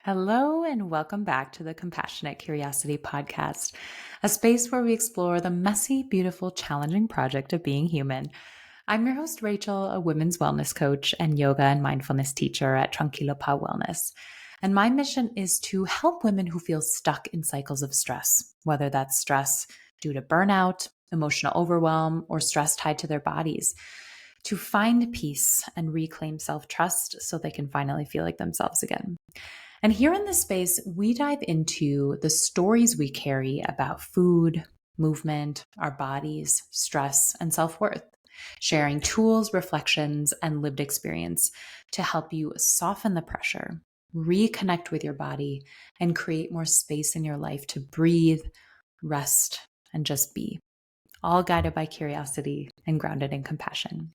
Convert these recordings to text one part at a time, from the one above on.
Hello, and welcome back to the Compassionate Curiosity Podcast, a space where we explore the messy, beautiful, challenging project of being human. I'm your host, Rachel, a women's wellness coach and yoga and mindfulness teacher at Tranquilo Pa Wellness. And my mission is to help women who feel stuck in cycles of stress, whether that's stress due to burnout, emotional overwhelm, or stress tied to their bodies, to find peace and reclaim self-trust so they can finally feel like themselves again. And here in this space, we dive into the stories we carry about food, movement, our bodies, stress, and self worth, sharing tools, reflections, and lived experience to help you soften the pressure, reconnect with your body, and create more space in your life to breathe, rest, and just be, all guided by curiosity and grounded in compassion.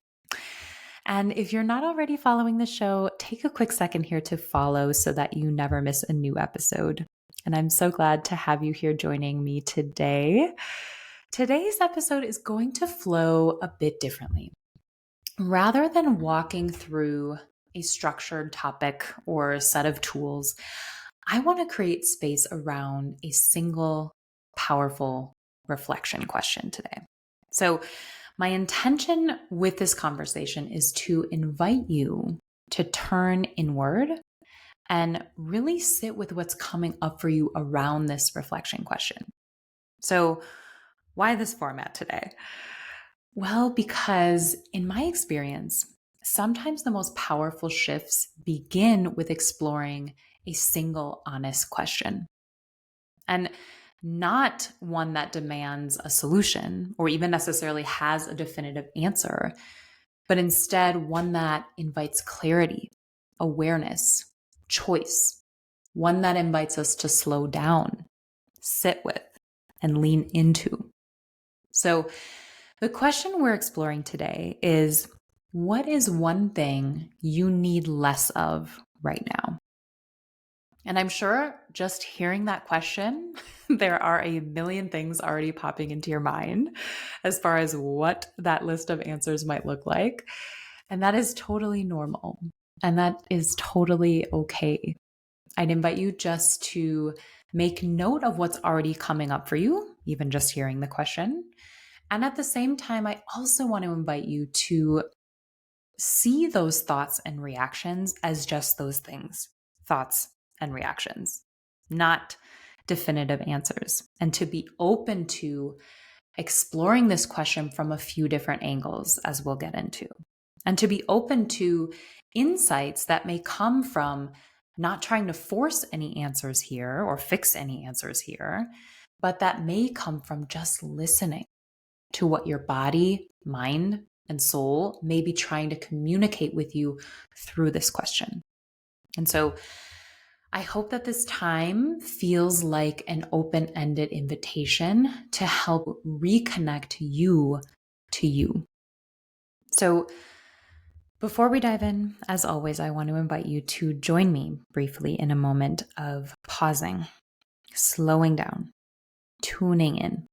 And if you're not already following the show, take a quick second here to follow so that you never miss a new episode. And I'm so glad to have you here joining me today. Today's episode is going to flow a bit differently. Rather than walking through a structured topic or a set of tools, I want to create space around a single powerful reflection question today. So, my intention with this conversation is to invite you to turn inward and really sit with what's coming up for you around this reflection question. So, why this format today? Well, because in my experience, sometimes the most powerful shifts begin with exploring a single honest question. And not one that demands a solution or even necessarily has a definitive answer, but instead one that invites clarity, awareness, choice, one that invites us to slow down, sit with, and lean into. So the question we're exploring today is, what is one thing you need less of right now? And I'm sure just hearing that question, there are a million things already popping into your mind as far as what that list of answers might look like. And that is totally normal. And that is totally okay. I'd invite you just to make note of what's already coming up for you, even just hearing the question. And at the same time, I also want to invite you to see those thoughts and reactions as just those things, thoughts and reactions, not definitive answers, and to be open to exploring this question from a few different angles, as we'll get into, and to be open to insights that may come from not trying to force any answers here or fix any answers here, but that may come from just listening to what your body, mind, and soul may be trying to communicate with you through this question. And so I hope that this time feels like an open-ended invitation to help reconnect you to you. So before we dive in, as always, I want to invite you to join me briefly in a moment of pausing, slowing down, tuning in.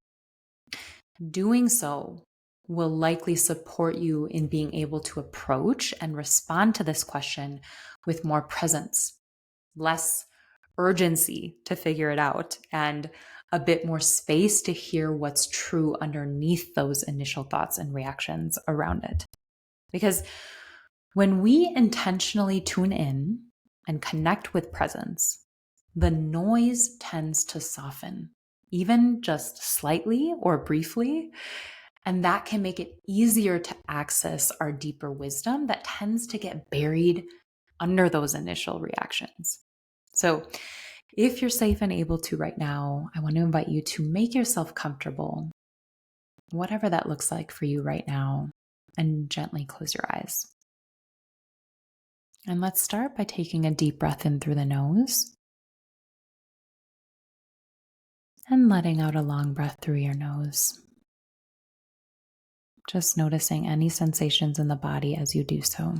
Doing so will likely support you in being able to approach and respond to this question with more presence, less urgency to figure it out, and a bit more space to hear what's true underneath those initial thoughts and reactions around it. Because when we intentionally tune in and connect with presence, the noise tends to soften, even just slightly or briefly. And that can make it easier to access our deeper wisdom that tends to get buried under those initial reactions. So, if you're safe and able to right now, I want to invite you to make yourself comfortable, whatever that looks like for you right now, and gently close your eyes. And let's start by taking a deep breath in through the nose and letting out a long breath through your nose. Just noticing any sensations in the body as you do so.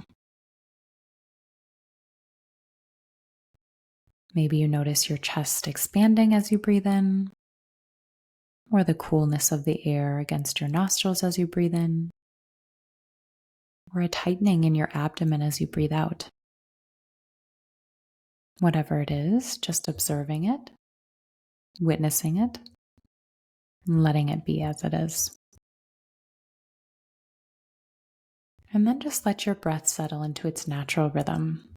Maybe you notice your chest expanding as you breathe in, or the coolness of the air against your nostrils as you breathe in, or a tightening in your abdomen as you breathe out. Whatever it is, just observing it, witnessing it, and letting it be as it is. And then just let your breath settle into its natural rhythm.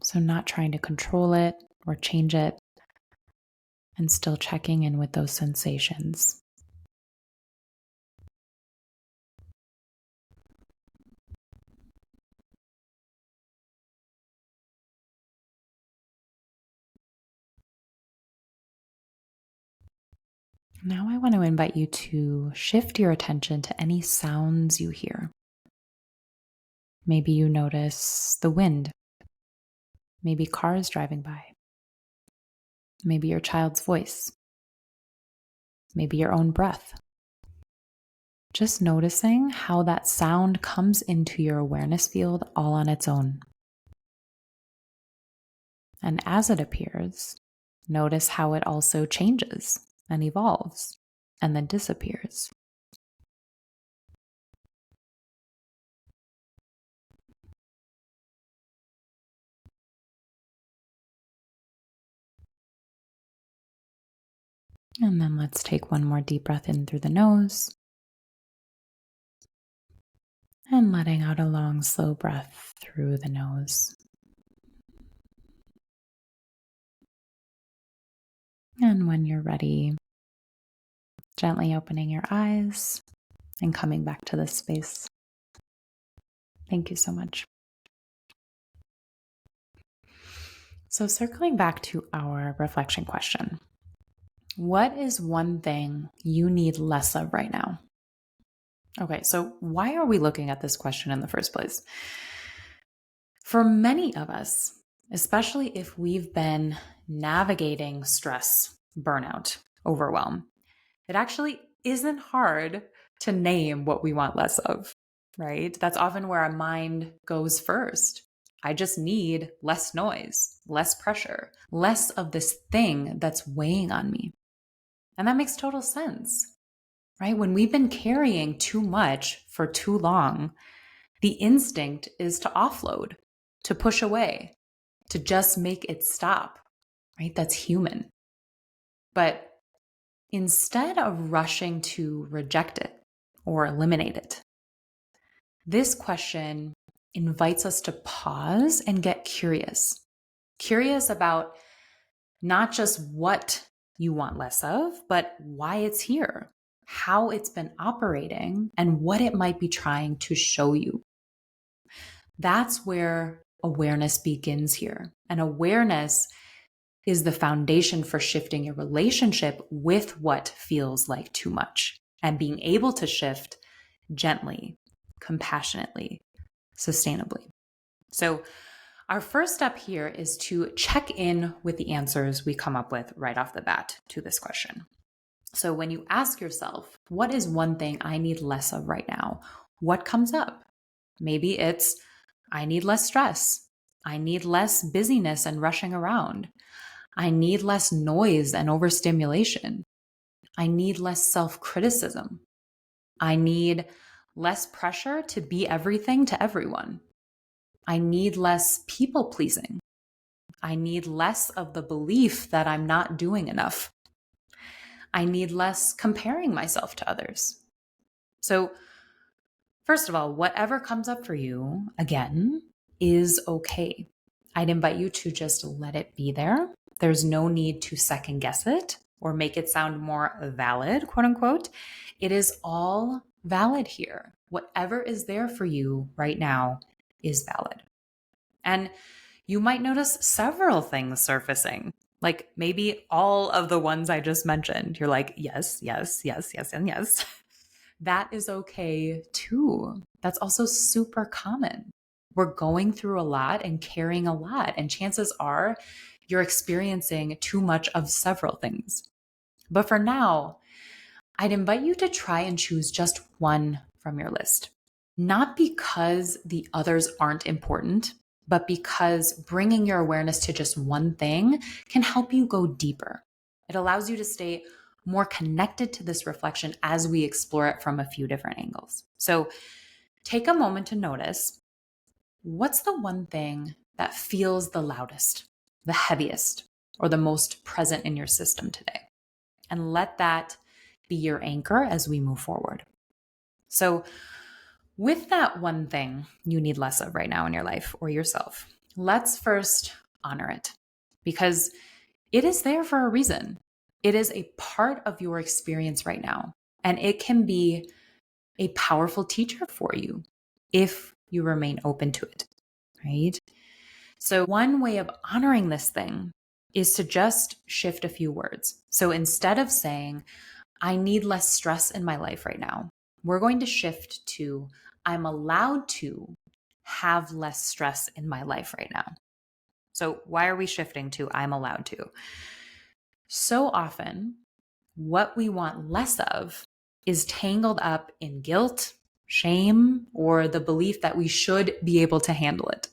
So, not trying to control it or change it, and still checking in with those sensations. Now, I want to invite you to shift your attention to any sounds you hear. Maybe you notice the wind, maybe cars driving by, maybe your child's voice, maybe your own breath. Just noticing how that sound comes into your awareness field all on its own. And as it appears, notice how it also changes and evolves and then disappears. And then let's take one more deep breath in through the nose. And letting out a long, slow breath through the nose. And when you're ready, gently opening your eyes and coming back to this space. Thank you so much. So, circling back to our reflection question, what is one thing you need less of right now? Okay, so why are we looking at this question in the first place? For many of us, especially if we've been navigating stress, burnout, overwhelm, it actually isn't hard to name what we want less of, right? That's often where our mind goes first. I just need less noise, less pressure, less of this thing that's weighing on me. And that makes total sense, right? When we've been carrying too much for too long, the instinct is to offload, to push away, to just make it stop, right? That's human. But instead of rushing to reject it or eliminate it, this question invites us to pause and get curious. Curious about not just what you want less of, but why it's here, how it's been operating, and what it might be trying to show you. That's where awareness begins here. And awareness is the foundation for shifting your relationship with what feels like too much and being able to shift gently, compassionately, sustainably. So, our first step here is to check in with the answers we come up with right off the bat to this question. So, when you ask yourself, what is one thing I need less of right now? What comes up? Maybe it's, I need less stress. I need less busyness and rushing around. I need less noise and overstimulation. I need less self-criticism. I need less pressure to be everything to everyone. I need less people-pleasing. I need less of the belief that I'm not doing enough. I need less comparing myself to others. So, first of all, whatever comes up for you, again, is okay. I'd invite you to just let it be there. There's no need to second guess it or make it sound more valid, quote unquote. It is all valid here. Whatever is there for you right now is valid. And you might notice several things surfacing, like maybe all of the ones I just mentioned. You're like, yes, yes, yes, yes, and yes. That is okay too. That's also super common. We're going through a lot and carrying a lot, and chances are you're experiencing too much of several things. But for now, I'd invite you to try and choose just one from your list. Not because the others aren't important, but because bringing your awareness to just one thing can help you go deeper. It allows you to stay more connected to this reflection as we explore it from a few different angles. So take a moment to notice, what's the one thing that feels the loudest? the heaviest, or the most present in your system today. And let that be your anchor as we move forward. So, with that one thing you need less of right now in your life or yourself, let's first honor it, because it is there for a reason. It is a part of your experience right now, and it can be a powerful teacher for you if you remain open to it, right? So, one way of honoring this thing is to just shift a few words. So, instead of saying, I need less stress in my life right now, we're going to shift to, I'm allowed to have less stress in my life right now. So, why are we shifting to I'm allowed to? So often, what we want less of is tangled up in guilt, shame, or the belief that we should be able to handle it.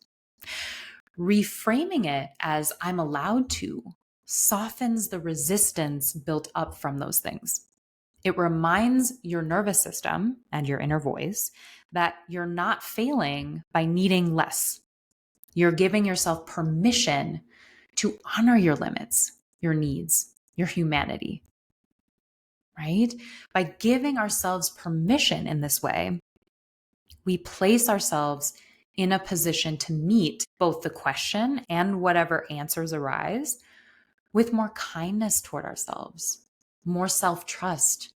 Reframing it as I'm allowed to softens the resistance built up from those things. It reminds your nervous system and your inner voice that you're not failing by needing less. You're giving yourself permission to honor your limits, your needs, your humanity, right? By giving ourselves permission in this way, we place ourselves in a position to meet both the question and whatever answers arise with more kindness toward ourselves, more self-trust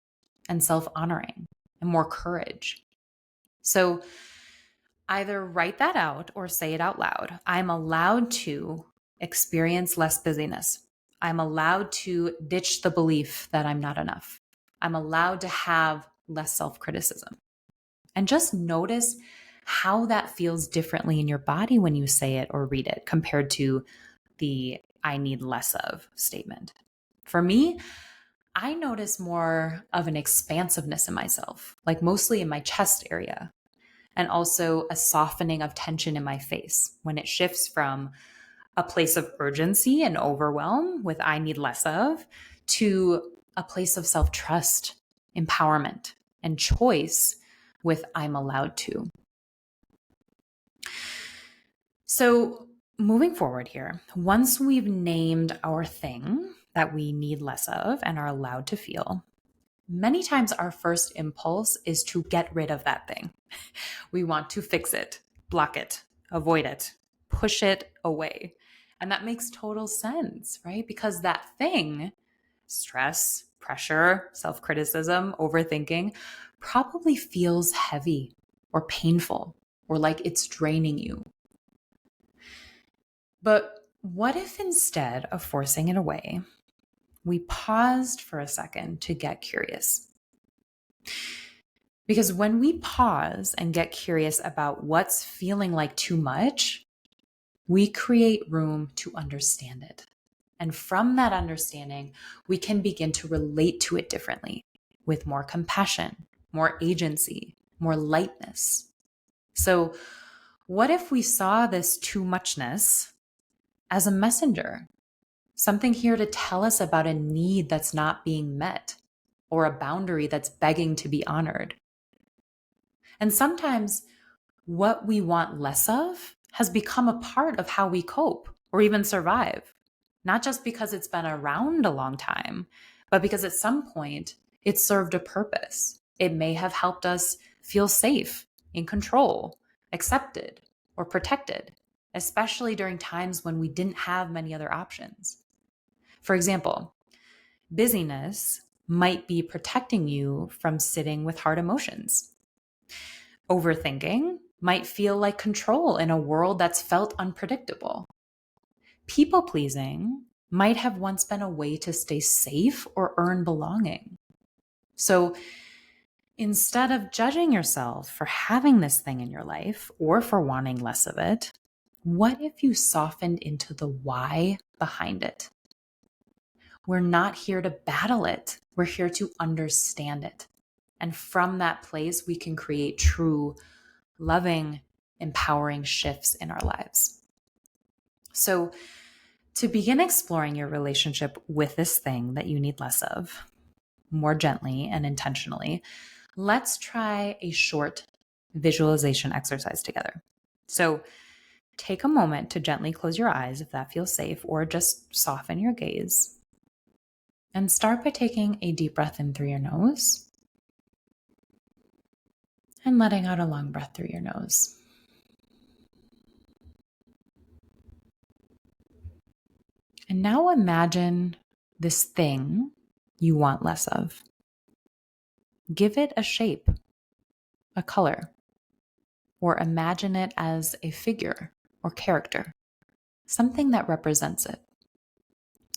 and self-honoring, and more courage. So either write that out or say it out loud. I'm allowed to experience less busyness. I'm allowed to ditch the belief that I'm not enough. I'm allowed to have less self-criticism. And just notice how that feels differently in your body when you say it or read it compared to the I need less of statement. For me, I notice more of an expansiveness in myself, like mostly in my chest area, and also a softening of tension in my face when it shifts from a place of urgency and overwhelm with I need less of to a place of self-trust, empowerment, and choice with I'm allowed to. So moving forward here, once we've named our thing that we need less of and are allowed to feel, many times our first impulse is to get rid of that thing. We want to fix it, block it, avoid it, push it away. And that makes total sense, right? Because that thing, stress, pressure, self-criticism, overthinking, probably feels heavy or painful or like it's draining you. But what if instead of forcing it away, we paused for a second to get curious? Because when we pause and get curious about what's feeling like too much, we create room to understand it. And from that understanding, we can begin to relate to it differently with more compassion, more agency, more lightness. So, what if we saw this too muchness as a messenger? Something here to tell us about a need that's not being met or a boundary that's begging to be honored. And sometimes what we want less of has become a part of how we cope or even survive, not just because it's been around a long time, but because at some point it served a purpose. It may have helped us feel safe, in control, accepted, or protected, especially during times when we didn't have many other options. For example, busyness might be protecting you from sitting with hard emotions. Overthinking might feel like control in a world that's felt unpredictable. People pleasing might have once been a way to stay safe or earn belonging. So instead of judging yourself for having this thing in your life or for wanting less of it, what if you softened into the why behind it? We're not here to battle it. We're here to understand it. And from that place, we can create true, loving, empowering shifts in our lives. So, to begin exploring your relationship with this thing that you need less of, more gently and intentionally, let's try a short visualization exercise together. So, take a moment to gently close your eyes if that feels safe, or just soften your gaze. And start by taking a deep breath in through your nose and letting out a long breath through your nose. And now imagine this thing you want less of. Give it a shape, a color, or imagine it as a figure or character, something that represents it.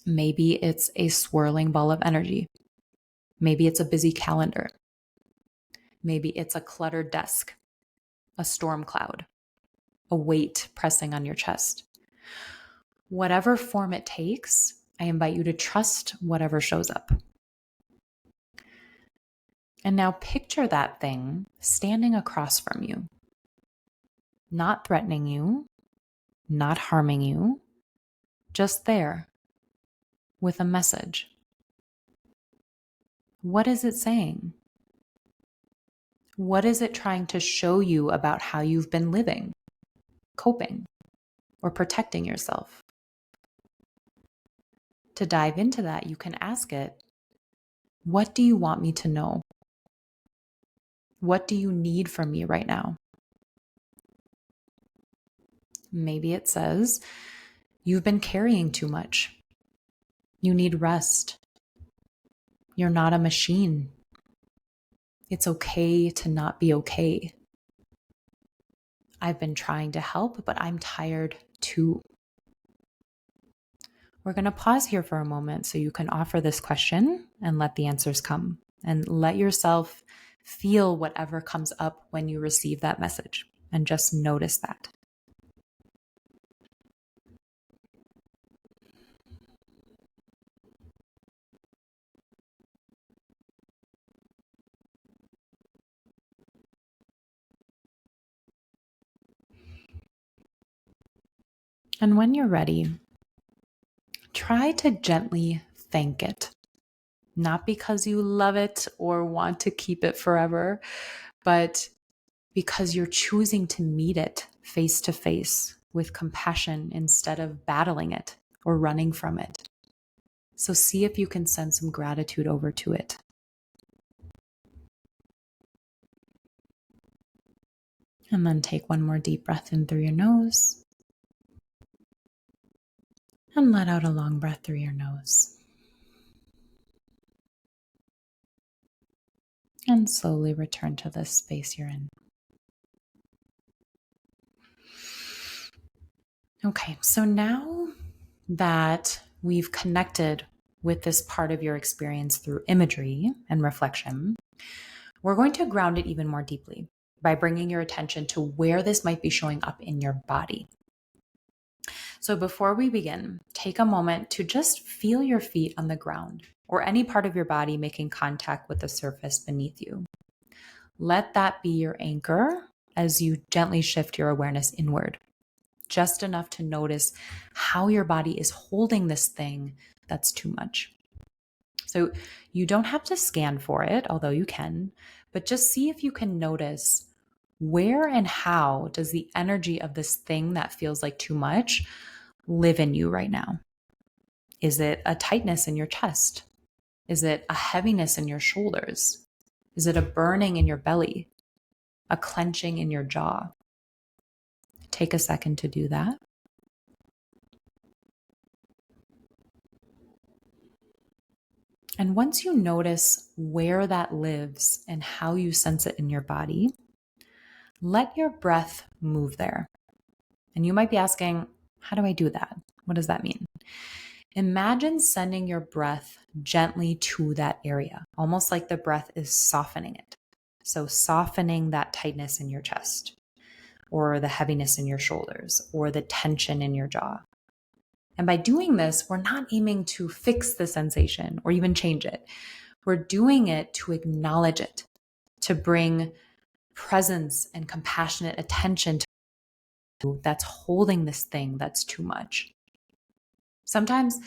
Maybe it's a swirling ball of energy. Maybe it's a busy calendar. Maybe it's a cluttered desk, a storm cloud, a weight pressing on your chest. Whatever form it takes, I invite you to trust whatever shows up. And now picture that thing standing across from you, not threatening you, not harming you, just there with a message. What is it saying? What is it trying to show you about how you've been living, coping, or protecting yourself? To dive into that, you can ask it, what do you want me to know? What do you need from me right now? Maybe it says, you've been carrying too much. You need rest. You're not a machine. It's okay to not be okay. I've been trying to help, but I'm tired too. We're going to pause here for a moment so you can offer this question and let the answers come. And let yourself feel whatever comes up when you receive that message. And just notice that. And when you're ready, try to gently thank it. Not because you love it or want to keep it forever, but because you're choosing to meet it face to face with compassion instead of battling it or running from it. So see if you can send some gratitude over to it. And then take one more deep breath in through your nose. And let out a long breath through your nose. And slowly return to this space you're in. Okay, so now that we've connected with this part of your experience through imagery and reflection, we're going to ground it even more deeply by bringing your attention to where this might be showing up in your body. So before we begin, take a moment to just feel your feet on the ground or any part of your body making contact with the surface beneath you. Let that be your anchor as you gently shift your awareness inward, just enough to notice how your body is holding this thing that's too much. So you don't have to scan for it, although you can, but just see if you can notice where and how does the energy of this thing that feels like too much live in you right now? Is it a tightness in your chest? Is it a heaviness in your shoulders? Is it a burning in your belly? A clenching in your jaw? Take a second to do that. And once you notice where that lives and how you sense it in your body, let your breath move there. And you might be asking, how do I do that? What does that mean? Imagine sending your breath gently to that area, almost like the breath is softening it. So softening that tightness in your chest, or the heaviness in your shoulders, or the tension in your jaw. And by doing this, we're not aiming to fix the sensation or even change it. We're doing it to acknowledge it, to bring presence and compassionate attention to that's holding this thing that's too much. Sometimes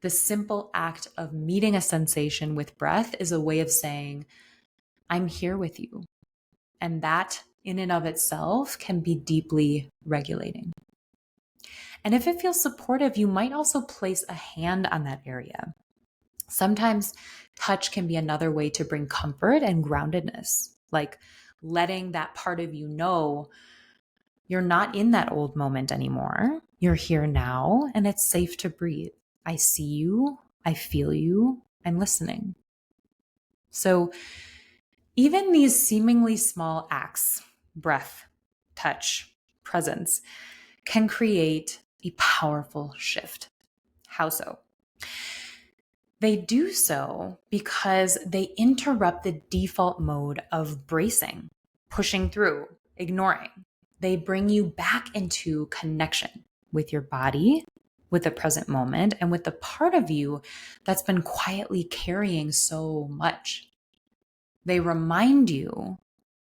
the simple act of meeting a sensation with breath is a way of saying, I'm here with you. And that in and of itself can be deeply regulating. And if it feels supportive, you might also place a hand on that area. Sometimes touch can be another way to bring comfort and groundedness, like letting that part of you know you're not in that old moment anymore. You're here now, and it's safe to breathe. I see you. I feel you. I'm listening. So even these seemingly small acts, breath, touch, presence, can create a powerful shift. How so? They do so because they interrupt the default mode of bracing, pushing through, ignoring. They bring you back into connection with your body, with the present moment, and with the part of you that's been quietly carrying so much. They remind you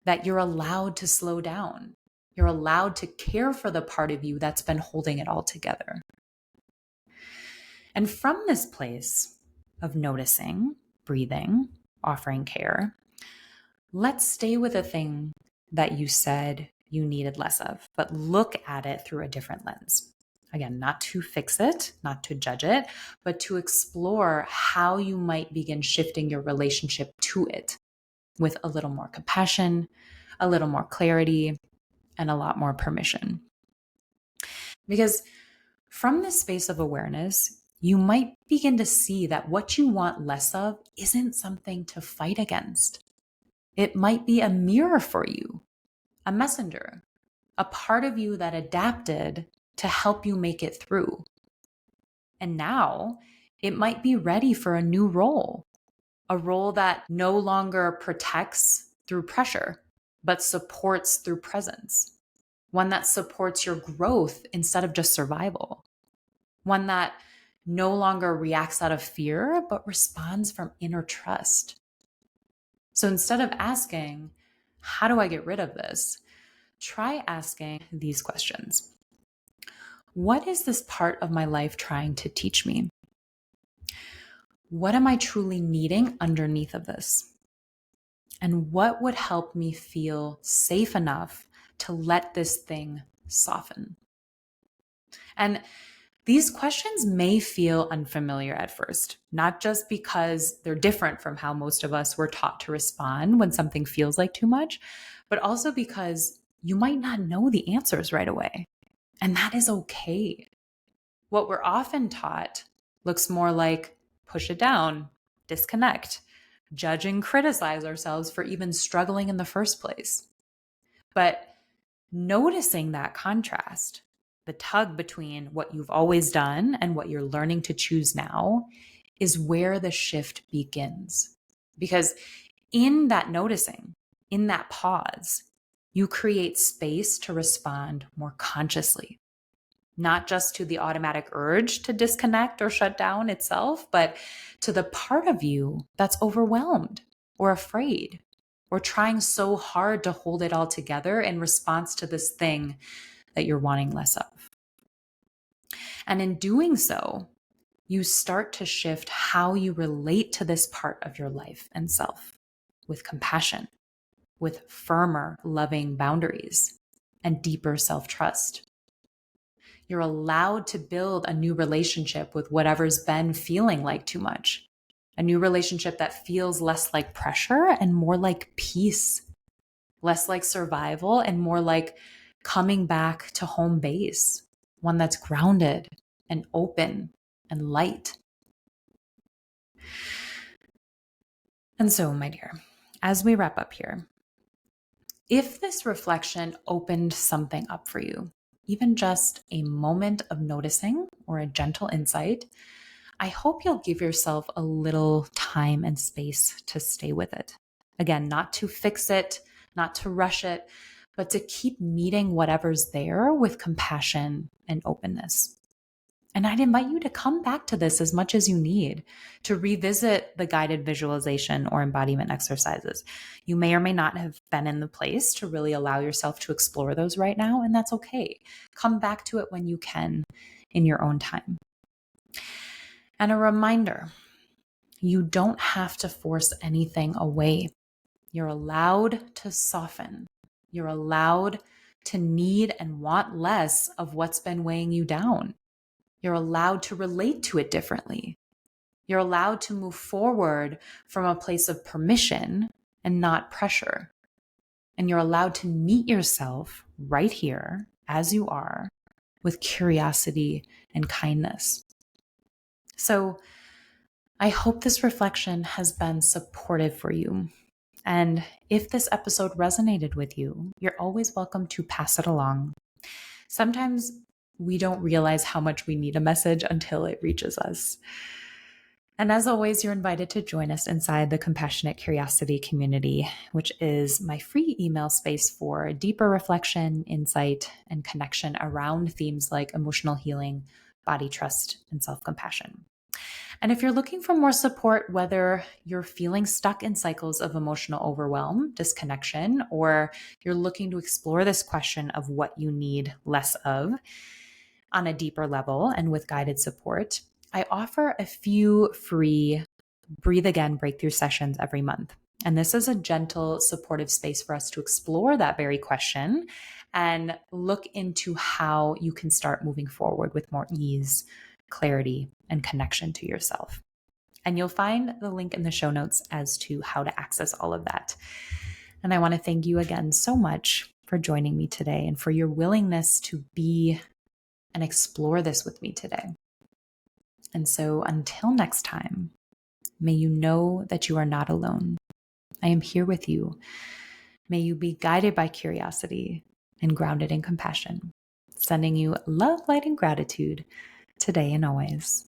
that you're allowed to slow down. You're allowed to care for the part of you that's been holding it all together. And from this place of noticing, breathing, offering care, let's stay with a thing that you said you needed less of, but look at it through a different lens. Again, not to fix it, not to judge it, but to explore how you might begin shifting your relationship to it with a little more compassion, a little more clarity, and a lot more permission. Because from this space of awareness, you might begin to see that what you want less of isn't something to fight against. It might be a mirror for you, a messenger, a part of you that adapted to help you make it through. And now it might be ready for a new role, a role that no longer protects through pressure, but supports through presence. One that supports your growth instead of just survival. One that no longer reacts out of fear, but responds from inner trust. So instead of asking, how do I get rid of this? Try asking these questions. What is this part of my life trying to teach me? What am I truly needing underneath of this? And what would help me feel safe enough to let this thing soften? And these questions may feel unfamiliar at first, not just because they're different from how most of us were taught to respond when something feels like too much, but also because you might not know the answers right away. And that is okay. What we're often taught looks more like push it down, disconnect, judge and criticize ourselves for even struggling in the first place. But noticing that contrast, the tug between what you've always done and what you're learning to choose now, is where the shift begins. Because in that noticing, in that pause, you create space to respond more consciously, not just to the automatic urge to disconnect or shut down itself, but to the part of you that's overwhelmed or afraid or trying so hard to hold it all together in response to this thing that you're wanting less of. And in doing so, you start to shift how you relate to this part of your life and self with compassion, with firmer, loving boundaries, and deeper self-trust. You're allowed to build a new relationship with whatever's been feeling like too much, a new relationship that feels less like pressure and more like peace, less like survival and more like coming back to home base, one that's grounded and open and light. And so, my dear, as we wrap up here, if this reflection opened something up for you, even just a moment of noticing or a gentle insight, I hope you'll give yourself a little time and space to stay with it. Again, not to fix it, not to rush it, but to keep meeting whatever's there with compassion and openness. And I'd invite you to come back to this as much as you need to revisit the guided visualization or embodiment exercises. You may or may not have been in the place to really allow yourself to explore those right now, and that's okay. Come back to it when you can in your own time. And a reminder, you don't have to force anything away. You're allowed to soften. You're allowed to need and want less of what's been weighing you down. You're allowed to relate to it differently. You're allowed to move forward from a place of permission and not pressure. And you're allowed to meet yourself right here as you are with curiosity and kindness. So I hope this reflection has been supportive for you. And if this episode resonated with you, you're always welcome to pass it along. Sometimes we don't realize how much we need a message until it reaches us. And as always, you're invited to join us inside the Compassionate Curiosity community, which is my free email space for deeper reflection, insight, and connection around themes like emotional healing, body trust, and self-compassion. And if you're looking for more support, whether you're feeling stuck in cycles of emotional overwhelm, disconnection, or you're looking to explore this question of what you need less of on a deeper level and with guided support, I offer a few free Breathe Again breakthrough sessions every month. And this is a gentle, supportive space for us to explore that very question and look into how you can start moving forward with more ease, clarity, and connection to yourself. And you'll find the link in the show notes as to how to access all of that. And I want to thank you again so much for joining me today and for your willingness to be and explore this with me today. And so until next time, may you know that you are not alone. I am here with you. May you be guided by curiosity and grounded in compassion, sending you love, light, and gratitude today and always.